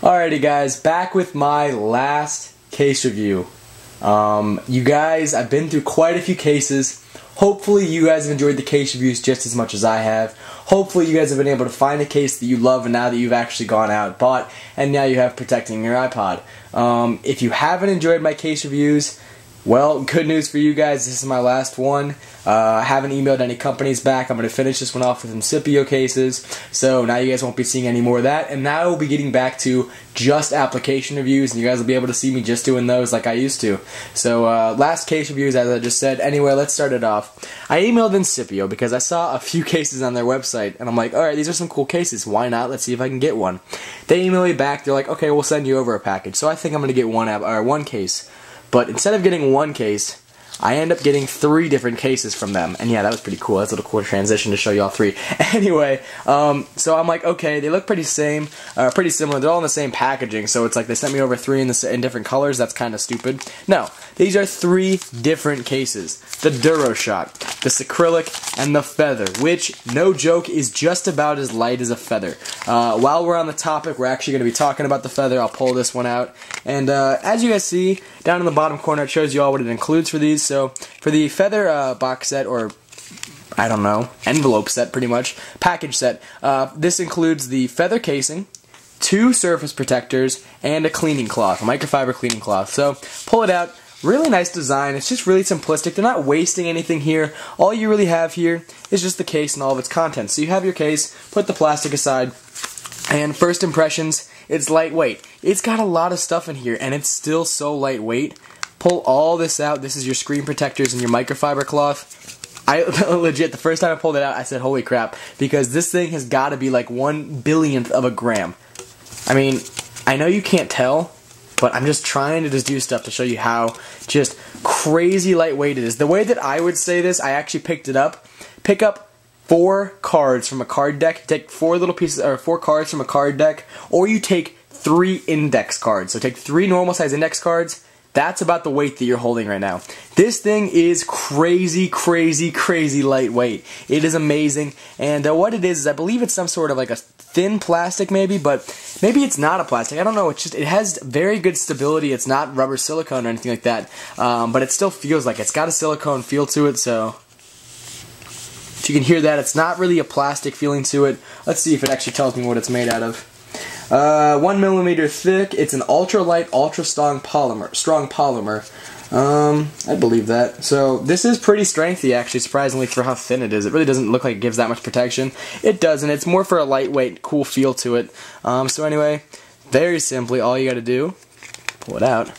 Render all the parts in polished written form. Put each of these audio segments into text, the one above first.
Alrighty guys, back with my last case review. You guys, I've been through quite a few cases. Hopefully you guys have enjoyed the case reviews just as much as I have. Hopefully you guys have been able to find a case that you love and now that you've actually gone out and bought and now you have protecting your iPod. If you haven't enjoyed my case reviews, well, good news for you guys, this is my last one. I haven't emailed any companies back. I'm going to finish this one off with Incipio cases, so now you guys won't be seeing any more of that, and now we'll be getting back to just application reviews, and you guys will be able to see me just doing those like I used to. So, last case reviews, as I just said. Anyway, let's start it off. I emailed Incipio because I saw a few cases on their website, and I'm like, alright, these are some cool cases, why not? Let's see if I can get one. They emailed me back, they're like, okay, we'll send you over a package. So I think I'm going to get one case. But instead of getting one case, I end up getting 3 different cases from them. And yeah, that was pretty cool. That's a little cool transition to show you all 3. Anyway, so I'm like, okay, they look pretty similar. They're all in the same packaging. So it's like they sent me over 3 in different colors. That's kind of stupid. No, these are 3 different cases. The DuroSHOT, the acrylic, and the feather, which, no joke, is just about as light as a feather. While we're on the topic, we're actually going to be talking about the feather. I'll pull this one out. And as you guys see, down in the bottom corner, it shows you all what it includes for these. So for the feather box set, or I don't know, envelope set pretty much, package set, this includes the feather casing, 2 surface protectors, and a cleaning cloth, a microfiber cleaning cloth. So pull it out. Really nice design. It's just really simplistic. They're not wasting anything here. All you really have here is just the case and all of its contents. So you have your case, put the plastic aside, and first impressions, it's lightweight. It's got a lot of stuff in here, and it's still so lightweight. Pull all this out. This is your screen protectors and your microfiber cloth. I legit, the first time I pulled it out, I said, holy crap, because this thing has got to be like 1/1000th of a gram. I mean, I know you can't tell, but I'm just trying to do stuff to show you how just crazy lightweight it is. The way that I would say this, I actually picked it up. Pick up 4 cards from a card deck. Take 4 little pieces, or 4 cards from a card deck, or you take 3 index cards. So take 3 normal size index cards. That's about the weight that you're holding right now. This thing is crazy, crazy, crazy lightweight. It is amazing, and what it is I believe it's some sort of like a thin plastic maybe, but maybe it's not a plastic. I don't know. It's just, it has very good stability. It's not rubber silicone or anything like that, but it still feels like it's got a silicone feel to it, so if you can hear that, it's not really a plastic feeling to it. Let's see if it actually tells me what it's made out of. 1mm thick. It's an ultra-light, ultra-strong polymer. I believe that. So this is pretty strengthy, actually, surprisingly, for how thin it is. It really doesn't look like it gives that much protection. It doesn't. It's more for a lightweight, cool feel to it. So anyway, very simply, all you got to do, pull it out,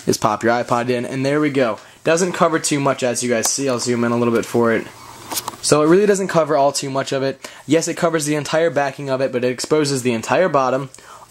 is pop your iPod in, and there we go. Doesn't cover too much, as you guys see. I'll zoom in a little bit for it. So it really doesn't cover all too much of it. Yes, it covers the entire backing of it, but it exposes the entire bottom,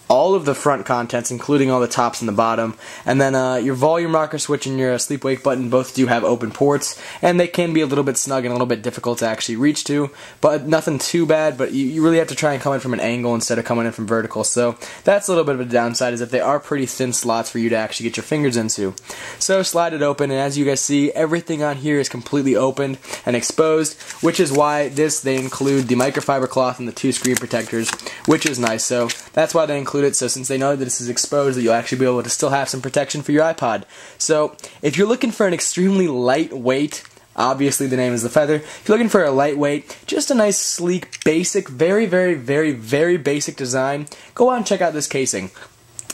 all of the front contents, including all the tops and the bottom, and then your volume rocker switch and your sleep-wake button both do have open ports, and they can be a little bit snug and a little bit difficult to actually reach to, but nothing too bad, but you really have to try and come in from an angle instead of coming in from vertical, so that's a little bit of a downside, is that they are pretty thin slots for you to actually get your fingers into. So slide it open, and as you guys see, everything on here is completely opened and exposed, which is why they include the microfiber cloth and the 2 screen protectors, which is nice, so that's why they include it, so since they know that this is exposed, that you'll actually be able to still have some protection for your iPod. So if you're looking for an extremely lightweight, obviously the name is the feather, if you're looking for a lightweight, just a nice sleek, basic, very, very, very, very basic design, go out and check out this casing.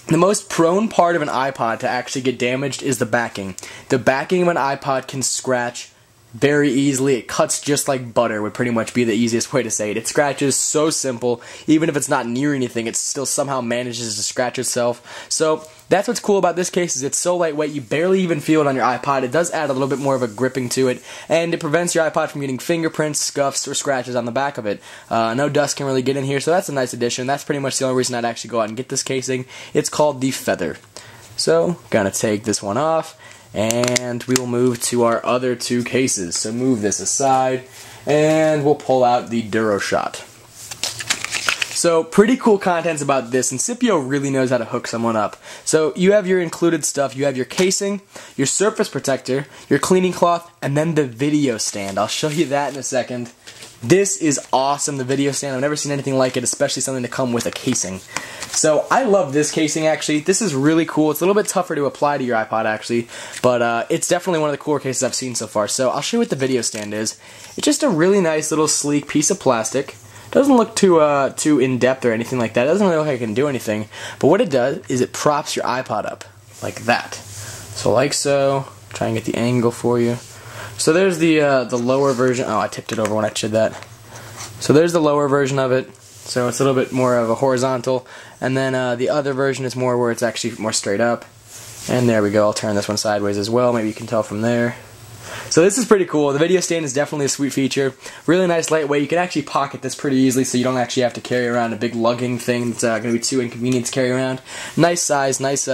The most prone part of an iPod to actually get damaged is the backing. The backing of an iPod can scratch very easily. It cuts just like butter would pretty much be the easiest way to say it. It scratches so simple, even if it's not near anything, it still somehow manages to scratch itself. So that's what's cool about this case, is it's so lightweight you barely even feel it on your iPod. It does add a little bit more of a gripping to it, and it prevents your iPod from getting fingerprints, scuffs, or scratches on the back of it. No dust can really get in here, so that's a nice addition. That's pretty much the only reason I'd actually go out and get this casing. It's called the Feather. So, gonna take this one off, and we will move to our other 2 cases. So move this aside, and we'll pull out the DuroSHOT. So pretty cool contents about this. Incipio really knows how to hook someone up. So you have your included stuff. You have your casing, your surface protector, your cleaning cloth, and then the video stand. I'll show you that in a second. This is awesome, the video stand. I've never seen anything like it, especially something to come with a casing. So I love this casing actually. This is really cool. It's a little bit tougher to apply to your iPod actually, but it's definitely one of the cooler cases I've seen so far. So I'll show you what the video stand is. It's just a really nice little sleek piece of plastic. Doesn't look too in-depth or anything like that. It doesn't really look like it can do anything. But what it does is it props your iPod up like that. So like so. Try and get the angle for you. So there's the lower version. Oh, I tipped it over when I did that. So there's the lower version of it. So it's a little bit more of a horizontal. And then the other version is more where it's actually more straight up. And there we go. I'll turn this one sideways as well. Maybe you can tell from there. So this is pretty cool. The video stand is definitely a sweet feature. Really nice, lightweight. You can actually pocket this pretty easily, so you don't actually have to carry around a big lugging thing that's going to be too inconvenient to carry around. Nice size, nice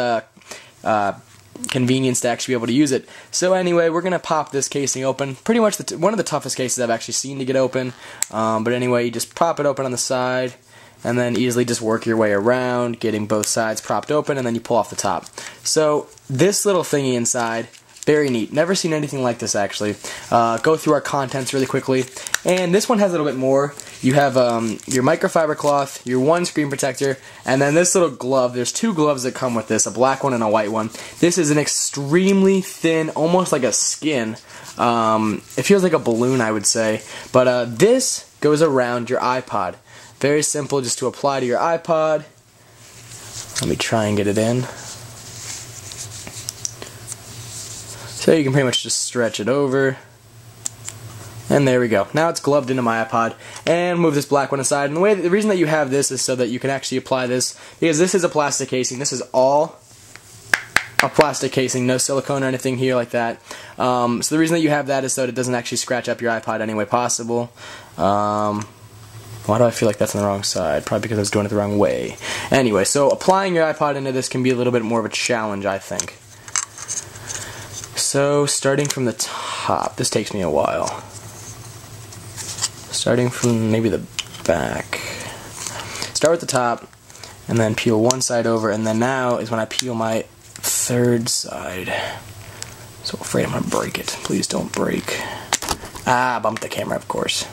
convenience to actually be able to use it. So anyway, we're going to pop this casing open. Pretty much one of the toughest cases I've actually seen to get open. But anyway, you just pop it open on the side, and then easily just work your way around, getting both sides propped open, and then you pull off the top. So this little thingy inside, very neat. Never seen anything like this actually. Go through our contents really quickly. And this one has a little bit more. You have your microfiber cloth, your one screen protector, and then this little glove. There's two gloves that come with this, a black one and a white one. This is an extremely thin, almost like a skin. It feels like a balloon, I would say. But this goes around your iPod. Very simple just to apply to your iPod. Let me try and get it in. So you can pretty much just stretch it over. And there we go. Now it's gloved into my iPod. And move this black one aside. And the reason that you have this is so that you can actually apply this, because this is a plastic casing. This is all a plastic casing, no silicone or anything here like that. So the reason that you have that is so that it doesn't actually scratch up your iPod any way possible. Why do I feel like that's on the wrong side? Probably because I was doing it the wrong way. Anyway, so applying your iPod into this can be a little bit more of a challenge, I think. So, starting from the top, this takes me a while. Starting from maybe the back. Start with the top, and then peel one side over, and then now is when I peel my third side. So afraid I'm going to break it. Please don't break. Ah, bumped the camera, of course.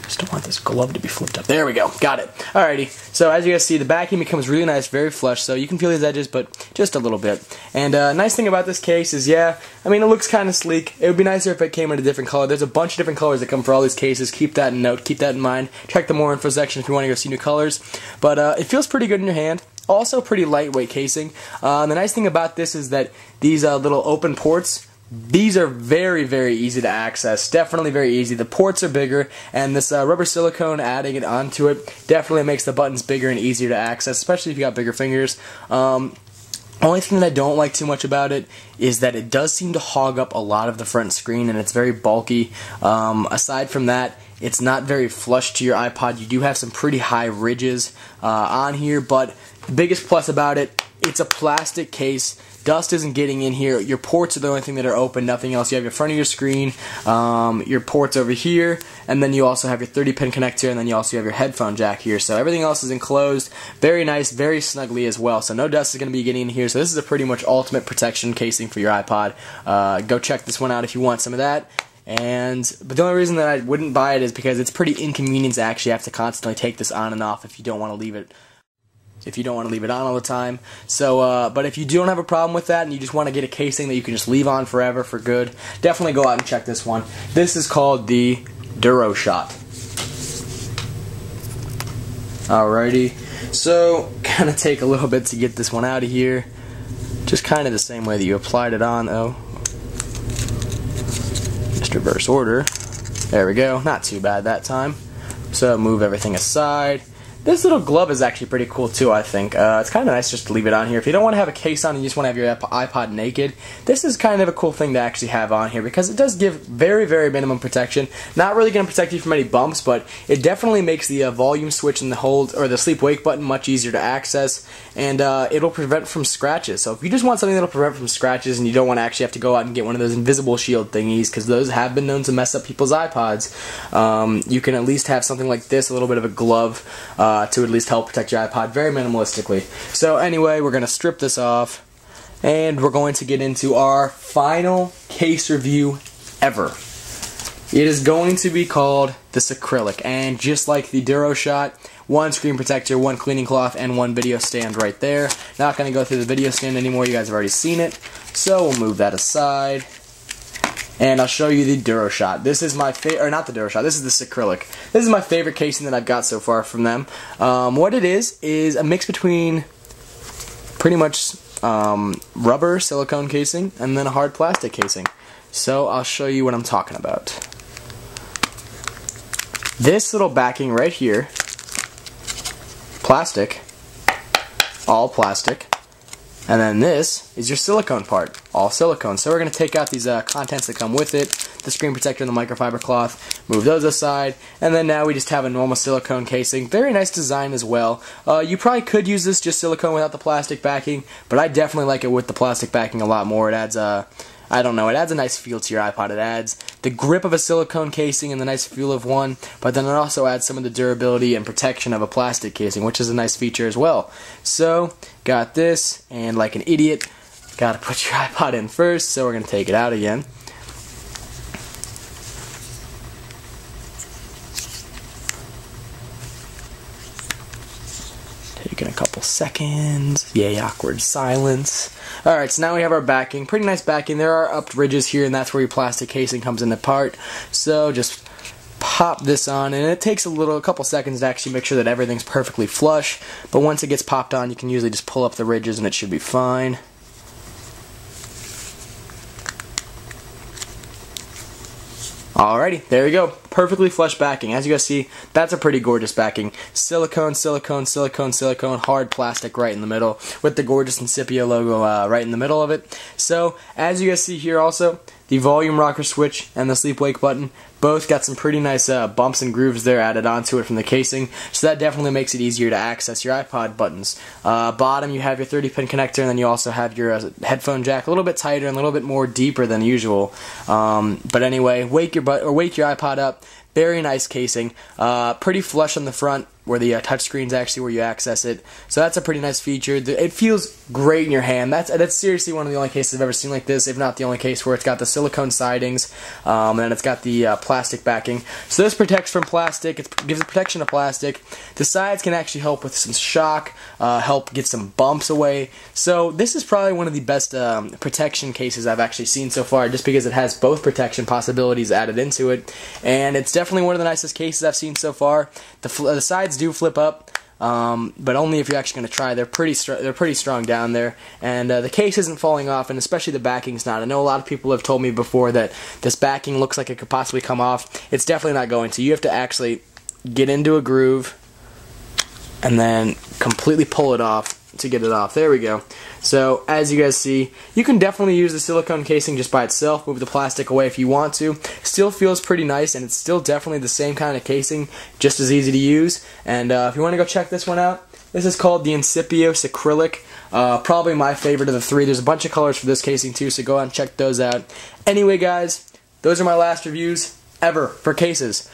Just don't want this glove to be flipped up. There we go. Got it. Alrighty. So as you guys see, the backing becomes really nice, very flush. So you can feel these edges, but just a little bit. And nice thing about this case is, yeah, I mean, it looks kind of sleek. It would be nicer if it came in a different color. There's a bunch of different colors that come for all these cases. Keep that in note. Keep that in mind. Check the more info section if you want to go see new colors. But it feels pretty good in your hand. Also pretty lightweight casing. The nice thing about this is that these little open ports, these are very, very easy to access. Definitely very easy. The ports are bigger, and this rubber silicone, adding it onto it, definitely makes the buttons bigger and easier to access, especially if you got bigger fingers. Only thing that I don't like too much about it is that it does seem to hog up a lot of the front screen, and it's very bulky. Aside from that, it's not very flush to your iPod. You do have some pretty high ridges on here, but the biggest plus about it, it's a plastic case. Dust isn't getting in here. Your ports are the only thing that are open, nothing else. You have your front of your screen, your ports over here, and then you also have your 30-pin connector, and then you also have your headphone jack here. So everything else is enclosed. Very nice, very snugly as well. So no dust is going to be getting in here. So this is a pretty much ultimate protection casing for your iPod. Go check this one out if you want some of that. But the only reason that I wouldn't buy it is because it's pretty inconvenient to actually have to constantly take this on and off if you don't want to leave it. If you don't want to leave it on all the time. So, but if you don't have a problem with that and you just want to get a casing that you can just leave on forever for good, definitely go out and check this one. This is called the DuroSHOT. Alrighty, so kind of take a little bit to get this one out of here. Just kind of the same way that you applied it on, though. Just reverse order. There we go. Not too bad that time. So move everything aside. This little glove is actually pretty cool too, I think. It's kind of nice just to leave it on here. If you don't want to have a case on and you just want to have your iPod naked, this is kind of a cool thing to actually have on here because it does give very, very minimum protection. Not really going to protect you from any bumps, but it definitely makes the volume switch and the hold or the sleep-wake button much easier to access, and it'll prevent from scratches. So if you just want something that'll prevent from scratches and you don't want to actually have to go out and get one of those invisible shield thingies, because those have been known to mess up people's iPods, you can at least have something like this, a little bit of a glove, to at least help protect your iPod very minimalistically. So anyway, we're going to strip this off, and we're going to get into our final case review ever. It is going to be called this acrylic, and just like the DuroSHOT, one screen protector, one cleaning cloth, and one video stand right there. Not going to go through the video stand anymore, you guys have already seen it, so we'll move that aside. And I'll show you the DuroSHOT. This is my favorite, or not the DuroSHOT, this is this acrylic. This is my favorite casing that I've got so far from them. What it is a mix between pretty much rubber silicone casing and then a hard plastic casing. So I'll show you what I'm talking about. This little backing right here, plastic, all plastic. And then this is your silicone part, all silicone. So we're going to take out these contents that come with it, the screen protector and the microfiber cloth, move those aside, and then now we just have a normal silicone casing. Very nice design as well. You probably could use this just silicone without the plastic backing, but I definitely like it with the plastic backing a lot more. It adds I don't know, it adds a nice feel to your iPod. It adds the grip of a silicone casing and the nice feel of one, but then it also adds some of the durability and protection of a plastic casing, which is a nice feature as well. So, got this, and like an idiot, gotta put your iPod in first, so we're gonna take it out again. Taking a couple seconds. Yay, awkward silence. Alright, so now we have our backing. Pretty nice backing. There are upped ridges here, and that's where your plastic casing comes into part. So just pop this on, and it takes a couple seconds to actually make sure that everything's perfectly flush. But once it gets popped on, you can usually just pull up the ridges and it should be fine. Alrighty, there we go. Perfectly flush backing. As you guys see, that's a pretty gorgeous backing. Silicone, silicone, silicone, silicone, hard plastic right in the middle, with the gorgeous Incipio logo right in the middle of it. So, as you guys see here also, the volume rocker switch and the sleep-wake button both got some pretty nice bumps and grooves there added onto it from the casing, so that definitely makes it easier to access your iPod buttons. Bottom, you have your 30-pin connector, and then you also have your headphone jack, a little bit tighter and a little bit more deeper than usual. But anyway, wake your iPod up. Very nice casing. Pretty flush on the front where the touchscreen's actually where you access it. So that's a pretty nice feature. It feels great in your hand. That's seriously one of the only cases I've ever seen like this, if not the only case, where it's got the silicone sidings and it's got the plastic backing. So this protects from plastic. It gives it protection to plastic. The sides can actually help with some shock, help get some bumps away. So this is probably one of the best protection cases I've actually seen so far, just because it has both protection possibilities added into it. And it's definitely one of the nicest cases I've seen so far. The sides do flip up, but only if you're actually going to try. They're pretty strong down there, and the case isn't falling off, and especially the backing's not. I know a lot of people have told me before that this backing looks like it could possibly come off. It's definitely not going to. You have to actually get into a groove and then completely pull it off to get it off. There we go. So as you guys see, you can definitely use the silicone casing just by itself, move the plastic away if you want to. Still feels pretty nice, and it's still definitely the same kind of casing, just as easy to use. And if you want to go check this one out, this is called the Incipio acrylic. Probably my favorite of the three. There's a bunch of colors for this casing too, so go out and check those out. Anyway guys, those are my last reviews ever for cases.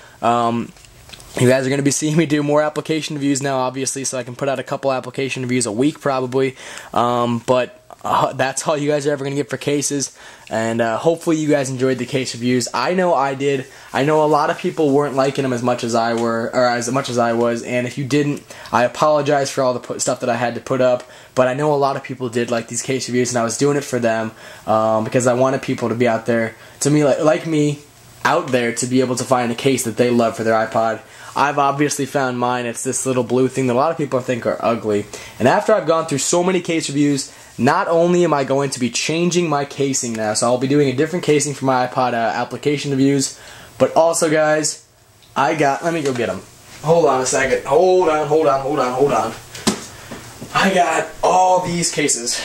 You guys are going to be seeing me do more application reviews now, obviously, so I can put out a couple application reviews a week probably. But that's all you guys are ever going to get for cases, and hopefully you guys enjoyed the case reviews. I know I did. I know a lot of people weren't liking them as much as I was, and if you didn't, I apologize for all the stuff that I had to put up, but I know a lot of people did like these case reviews, and I was doing it for them because I wanted people to be out there, like me, out there to be able to find a case that they love for their iPod. I've obviously found mine. It's this little blue thing that a lot of people think are ugly. And after I've gone through so many case reviews, not only am I going to be changing my casing now, so I'll be doing a different casing for my iPod application reviews, but also guys, let me go get them. Hold on a second. Hold on. I got all these cases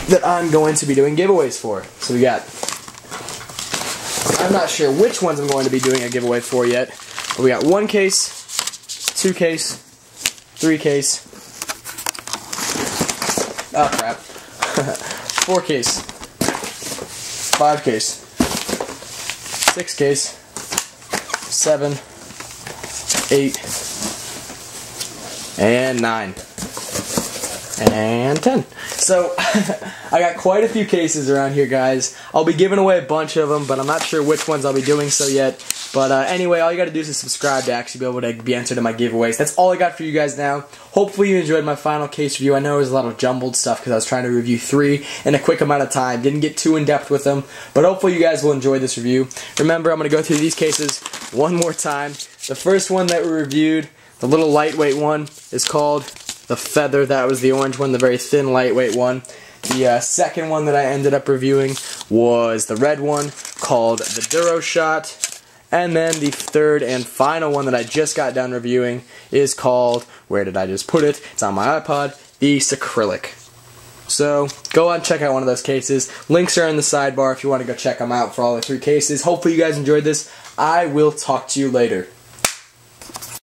that I'm going to be doing giveaways for. So we got, I'm not sure which ones I'm going to be doing a giveaway for yet. But we got 1 case, 2 case, 3 case, oh crap, 4 case, 5 case, 6 case, 7, 8, and 9, and 10. So, I got quite a few cases around here, guys. I'll be giving away a bunch of them, but I'm not sure which ones I'll be doing so yet. But anyway, all you gotta do is subscribe to actually be able to be entered in my giveaways. That's all I got for you guys now. Hopefully you enjoyed my final case review. I know it was a lot of jumbled stuff because I was trying to review 3 in a quick amount of time. Didn't get too in-depth with them, but hopefully you guys will enjoy this review. Remember, I'm gonna go through these cases one more time. The first one that we reviewed, the little lightweight one, is called the Feather. That was the orange one, the very thin, lightweight one. The second one that I ended up reviewing was the red one, called the DuroSHOT. And then the third and final one that I just got done reviewing is called, where did I just put it? It's on my iPod, the Acrylic. So, go on and check out one of those cases. Links are in the sidebar if you want to go check them out for all the 3 cases. Hopefully you guys enjoyed this. I will talk to you later.